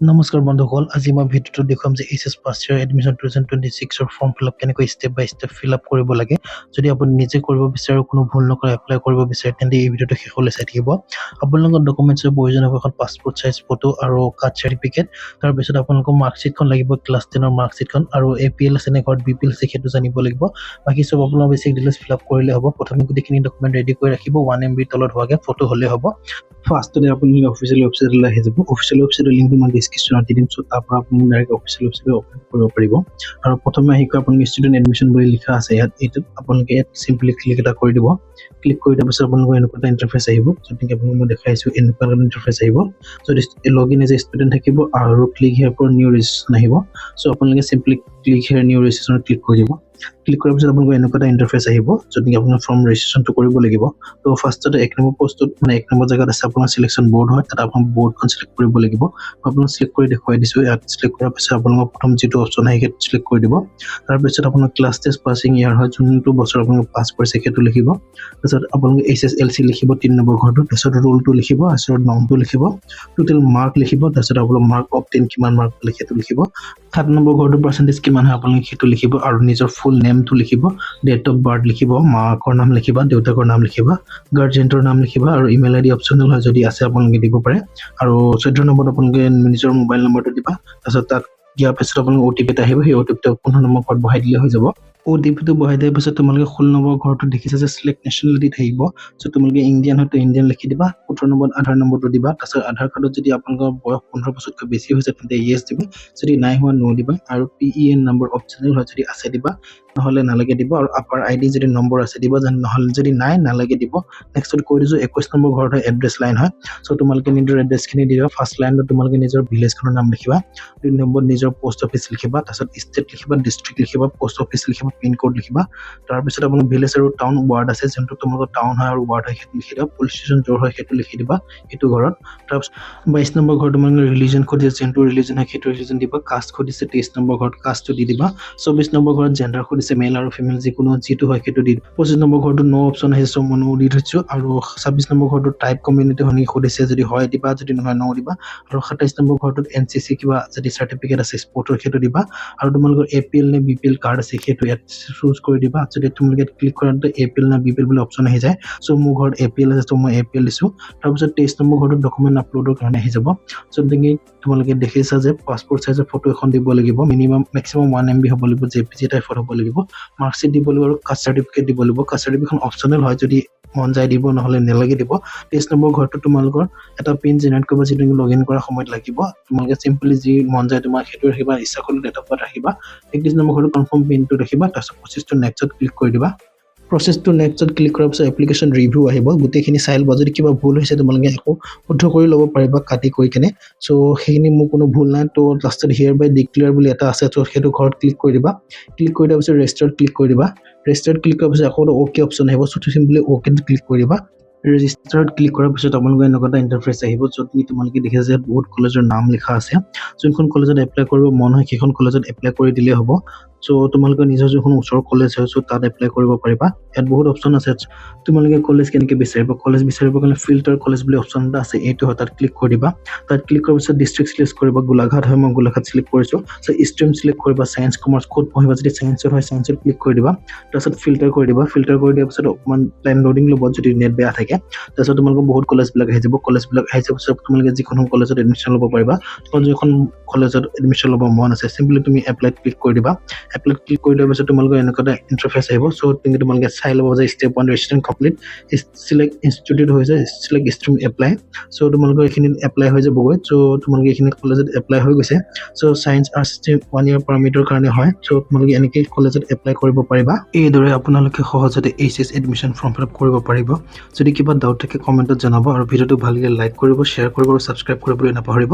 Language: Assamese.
নমস্কাৰ বন্ধুসকল, আজি মই ভিডিঅ'টো দেখুৱাম যে HS first year admission 2026 form fill up কেনেকৈ ষ্টেপ বাই ষ্টেপ ফিল আপ কৰিব লাগে। যদি আপুনি নিজে কৰিব বিচাৰে, কোনো ভুল নকৰে এপ্লাই কৰিব বিচাৰে, তেন্তে এই ভিডিঅ'টো শেষলৈ চাই থাকিব। আপোনালোকৰ ডকুমেণ্টছৰ প্ৰয়োজন হ'ব এখন পাছপোৰ্ট চাইজ ফটো আৰু কাষ্ট চাৰ্টিফিকেট। তাৰপিছত আপোনালোকৰ মাৰ্কশ্বিটখন লাগিব, ক্লাছ 10ৰ মাৰ্কশ্বিটখন, আৰু APL আছে নে ঘৰত BPL আছে সেইটো জানিব লাগিব। বাকী চব আপোনাৰ বেছিক ডিটেইলছ ফিল আপ কৰিলে হ'ব। প্ৰথমে গোটেইখিনি ডকুমেণ্ট ৰেডি কৰি ৰাখিব, 1 MB তলত হোৱাকৈ ফটো হ'লে হ'ব। ফাৰ্ষ্টতে আপুনি অফিচিয়েল ৱেবছাইটলৈ আহি যাব। অফিচিয়েল ৱেবছাইটৰ লিংকটো মই ডিছক্ৰিপশ্যনত দি দিম, চ' তাৰ পৰা আপুনি ডাইৰেক্ট অফিচিয়েল ৱেবছাইট অপেন কৰিব পাৰিব। আৰু প্ৰথমে আহি আপুনি ষ্টুডেণ্ট এডমিশ্যন বুলি লিখা আছে এইটোত আপোনালোকে ইয়াত চিম্পলি ক্লিক এটা কৰি দিব। ক্লিক কৰি দিয়াৰ পিছত আপোনালোকৰ এনেকুৱা এটা ইণ্টাৰফেচ আহিব, যেনেকৈ আপোনালোক মই দেখাইছোঁ এনেকুৱা এটা ইণ্টাৰফেচ আহিব। যদি log in as a student থাকিব আৰু click here for new registration আহিব। চ' আপোনালোকে চিম্পলি ক্লিক হিয়াৰ নিউ ৰেজিষ্ট্ৰেশ্যনত ক্লিক কৰি দিব। ক্লিক কৰাৰ পিছত আপোনালোকৰ এনেকুৱা এটা ইণ্টাৰফেচ আহিব, য'ত আপোনাৰ ফৰ্ম ৰেজিষ্ট্ৰেশ্যনটো কৰিব লাগিব। ত' ফাৰ্ষ্টতে 1 নম্বৰ পষ্টত 1 নম্বৰ জেগাত আছে আপোনাৰ চিলেকশ্যন বৰ্ড হয়, তাত আপোনাৰ বৰ্ডখন চিলেক্ট কৰিব লাগিব। আপোনাক চিলেক্ট কৰি দেখুৱাই দিছোঁ। ইয়াত চিলেক্ট কৰাৰ পিছত আপোনালোকৰ প্ৰথম যিটো অপশ্যন আহে সেইটো চিলেক্ট কৰি দিব। তাৰপিছত আপোনাৰ ক্লাছ টেষ্ট পাছিং ইয়াৰ হয়, যোনটো বছৰ আপোনালোকে পাছ কৰিছে সেইটো লিখিব। তাৰপিছত আপোনালোকে HSLC লিখিব 3 নম্বৰ ঘৰটো, তাৰপিছত ৰোলটো লিখিব, তাৰপিছত নামটো লিখিব, টোটেল মাৰ্ক লিখিব, তাৰপিছত আপোনালোকৰ মাৰ্ক অফ 10 কিমান মাৰ্ক পালে সেইটো লিখিব। 7 নম্বৰ ঘৰটো পাৰ্চেণ্টেজ কিমান হয় আপোনালোকে সেইটো লিখিব, আৰু নিজৰ ফুল নেমটো লিখিব, ডেট অফ বাৰ্থ লিখিব, মাকৰ নাম লিখিবা, দেউতাকৰ নাম লিখিবা, গাৰ্জেণ্টৰ নাম লিখিবা, আৰু ইমেইল ID অপশ্যনেল হয়, যদি আছে আপোনালোকে দিব পাৰে। আৰু 14 নম্বৰত আপোনালোকে নিজৰ মোবাইল নম্বৰটো দিবা। তাৰপিছত তাত দিয়াৰ পিছত আপোনালোকে OTP এটা আহিব, সেই OTPটো 15 নম্বৰ ঘৰত বহাই দিলে হৈ যাব। OTPটো বহাই দিয়াৰ পিছত তোমালোকে 16 নম্বৰ ঘৰটো দেখিছা যে চিলেক্ট নেশ্যনেলিটি থাকিব। চ' তোমালোকে ইণ্ডিয়ান হয়তো ইণ্ডিয়ান লিখি দিবা। 18 নম্বৰত আধাৰ নম্বৰটো দিবা। তাৰপিছত আধাৰ কাৰ্ডত যদি আপোনালোকৰ বয়স 15 বছৰতকৈ বেছি হৈছে তেন্তে য়েছ দিবা, যদি নাই হোৱা নো দিবা। আৰু PEN নম্বৰ অপশ্যনেল হয়, যদি আছে দিবা, নহ'লে নালাগে দিব। আৰু আপাৰ ID যদি নম্বৰ আছে দিব, নহ'লে যদি নাই নালাগে দিব। নেক্সটত কৈ দিছোঁ 21 নম্বৰ ঘৰত হয়, এড্ৰেছ লাইন হয়। চ' তোমালোকে নিজৰ এড্ৰেছখিনি দিবা। ফাৰ্ষ্ট লাইনত তোমালোকে নিজৰ ভিলেজখনৰ নাম লিখিবা, 2 নম্বৰত নিজৰ পোষ্ট অফিচ লিখিবা, তাৰপিছত ষ্টেট লিখিবা, ডিষ্ট্ৰিক্ট লিখিবা, পোষ্ট অফিচ লিখিবা, পিন কোড লিখিবা। তাৰপিছত আপোনাৰ ভিলেজ আৰু টাউন ৱাৰ্ড আছে, যোনটো তোমালোকৰ টাউন হয় আৰু ৱাৰ্ড হয় সেইটো লিখি দিবা। পুলিচ ষ্টেচন য'ৰ হয় সেইটো লিখি দিবা সেইটো ঘৰত। তাৰপিছত 22 নম্বৰ ঘৰত তোমালোকে ৰিলিজন খুজিছে, যোনটো ৰিলিজন হয় সেইটো ৰিলিজন দিবা। কাষ্ট খুজিছে 23 নম্বৰ ঘৰত কাষ্টটো দি দিবা। 24 নম্বৰ ঘৰত জেণ্ডাৰ খুজিছে, মেল আৰু ফিমেল যিটো হয় সেইটো দি দিবা। 25 নম্বৰ ঘৰটো নো অপশ্যন আহিছে, চ' মই নো দি থৈছোঁ। আৰু 26 নম্বৰ ঘৰটো টাইপ কমিউনিটি শুনি সুধিছে, যদি হয় দিবা, যদি নহয় নো দিবা। আৰু 27 নম্বৰ ঘৰটোত NCC কিবা যদি চাৰ্টিফিকেট আছে স্পৰ্টৰ সেইটো দিবা। আৰু তোমালোকৰ APL নে BPL কাৰ্ড আছে সেইটো ইয়াত চুজ কৰি দিবা। যদি তোমালোকে ক্লিক কৰাতে APL নে BPL বুলি অপশ্যন আহি যায়, চ' মোৰ ঘৰত APL আছে, চ' মই APL দিছোঁ। তাৰপিছত 23 নম্বৰ ঘৰটোত ডকুমেণ্ট আপলোডৰ কাৰণে আহি যাব। চ' তোমালোকে দেখিছা যে পাছপোৰ্ট চাইজৰ ফটো এখন দিব লাগিব, মেক্সিমাম 1 MB হ'ব লাগিব, JPG টাইপত হ'ব লাগিব, মাৰ্কশ্বিট দিব লাগিব, আৰু কাষ্ট চাৰ্টিফিকেট দিব লাগিব। কাষ্ট চাৰ্টিফিকেটখন অপশ্যনেল হয়, যদি মন যায় দিব, নহ'লে নালাগে দিব। 23 নম্বৰ ঘৰটো তোমালোকৰ এটা পিন জেনেৰেট কৰিব, যিটো লগ ইন কৰাৰ সময়ত লাগিব। তোমালোকে চিম্পলি যি মন যায় তোমাৰ সেইটো ৰাখিবা, ইচ্ছা কৰিলে ডেট অফ বাৰ্থ ৰাখিবা। 31 নম্বৰ ঘৰটো কনফাৰ্ম পিনটো ৰাখিবা, তাৰপিছত প্ৰচেছটো নেক্সটত ক্লিক কৰি দিবা। প্ৰচেছটো নেক্সটত ক্লিক কৰাৰ পিছত এপ্লিকেশ্যন ৰিভিউ আহিব, গোটেইখিনি চাই ল'ব। যদি কিবা ভুল হৈছে তোমালোকে আকৌ শুদ্ধ কৰি ল'ব পাৰিবা কাটি কৰি কেনে। চ' সেইখিনি মোৰ কোনো ভুল নাই। ত' লাষ্টত হিয়াৰ বাই ডিক্লেয়াৰ বুলি এটা আছে, ত' সেইটো ঘৰত ক্লিক কৰি দিবা। ক্লিক কৰি দিয়াৰ পিছত ৰেজিষ্টাৰত ক্লিক কৰি দিবা। ৰেজিষ্টাৰত ক্লিক কৰাৰ পিছত আকৌ OK অপশ্যন আহিব, চ' চিম্পলি OKত ক্লিক কৰি দিবা। ৰেজিষ্টাৰত ক্লিক কৰাৰ পিছত আপোনালোকৰ এনেকুৱা এটা ইণ্টাৰফেচ আহিব, য'ত তোমালোকে দেখিছে যে বহুত কলেজৰ নাম লিখা আছে। যোনখন কলেজত এপ্লাই কৰিব মন হয় সেইখন কলেজত এপ্লাই কৰি দিলেই হ'ব। চ' তোমালোকে নিজৰ যোনখন ওচৰৰ কলেজ হয়, চ' তাত এপ্লাই কৰিব পাৰিবা। ইয়াত বহুত অপশ্যন আছে। তোমালোকে কলেজ কেনেকৈ বিচাৰিবা, কলেজ বিচাৰিবৰ কাৰণে ফিল্টাৰ কলেজ বুলি অপশ্যন এটা আছে, এইটো হয়, তাত ক্লিক কৰি দিবা। তাত ক্লিক কৰাৰ পিছত ডিষ্ট্ৰিক্ট চিলেক্ট কৰিবা, গোলাঘাট হয়, মই গোলাঘাট চিলেক্ট কৰিছোঁ। চ' ষ্ট্ৰীম চিলেক্ট কৰিবা, ছায়েন্স কমাৰ্চ ক'ত পঢ়িবা, যদি ছায়েন্সত হয় ছায়েন্সত ক্লিক কৰি দিবা। তাৰপিছত ফিল্টাৰ কৰি দিবা। ফিল্টাৰ কৰি দিয়াৰ পিছত অকণমান টাইম লোডিং ল'ব, যদি নেট বেয়া থাকে। তাৰপিছত তোমালোকৰ বহুত কলেজবিলাক আহি যাব। কলেজবিলাক আহি যোৱাৰ পিছত তোমালোকে যিখন কলেজত এডমিশ্যন ল'ব পাৰিবা, যিখন কলেজত এডমিশ্যন ল'ব মন আছে, চিম্পলি তুমি এপ্লাইত ক্লিক কৰি দিবা। এপ্লাইত ক্লিক কৰি দিয়াৰ পিছত তোমালোকৰ এনেকুৱা এটা ইণ্টাৰফেচ আহিব। চ' তোমালোকে চাই ল'ব যে step 1 registration complete, select institute হৈছে, চিলেক্ট ষ্ট্ৰীম এপ্লাই। চ' তোমালোকৰ এইখিনিত এপ্লাই হৈ যাবগৈ। চ' তোমালোকে এইখিনি কলেজত এপ্লাই হৈ গৈছে। চ' ছায়েন্স আৰ্টছ ষ্ট্ৰীম 1 year পাৰ্মিটৰ কাৰণে হয়। চ' তোমালোকে এনেকৈ কলেজত এপ্লাই কৰিব পাৰিবা। এইদৰে আপোনালোকে সহজতে HS admission form fill up কৰিব পাৰিব। যদি কিবা ডাউট থাকে কমেণ্টত জনাব, আৰু ভিডিঅ'টো ভাল লাগিলে লাইক কৰিব, শ্বেয়াৰ কৰিব, আৰু ছাবস্ক্ৰাইব কৰিবলৈ নাপাহৰিব।